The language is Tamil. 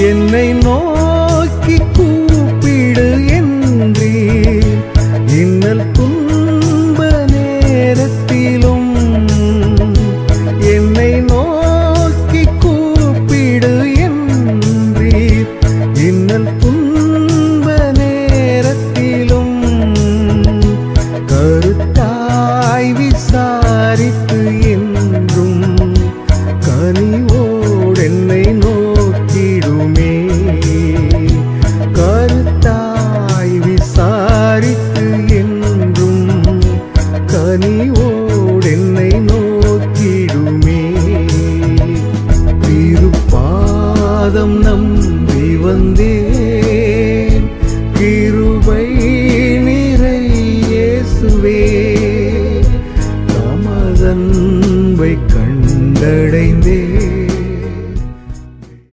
என்னை நோக்கி கூப்பிடு என்றீர். இன்னல் துன்ப நேரத்திலும் என்னை நோக்கி கூப்பிடு என்றீர். இன்னல் துன்ப நேரத்திலும் கருத்தாய் விசாரித்து என்றும் கனிவோடு என்னை நோக்கிடுமே. கருத்தாய் விசாரித்து என்றும் கனிவோடு என்னை நோக்கிடுமே. திருப்பாதம் நம்பி வந்தே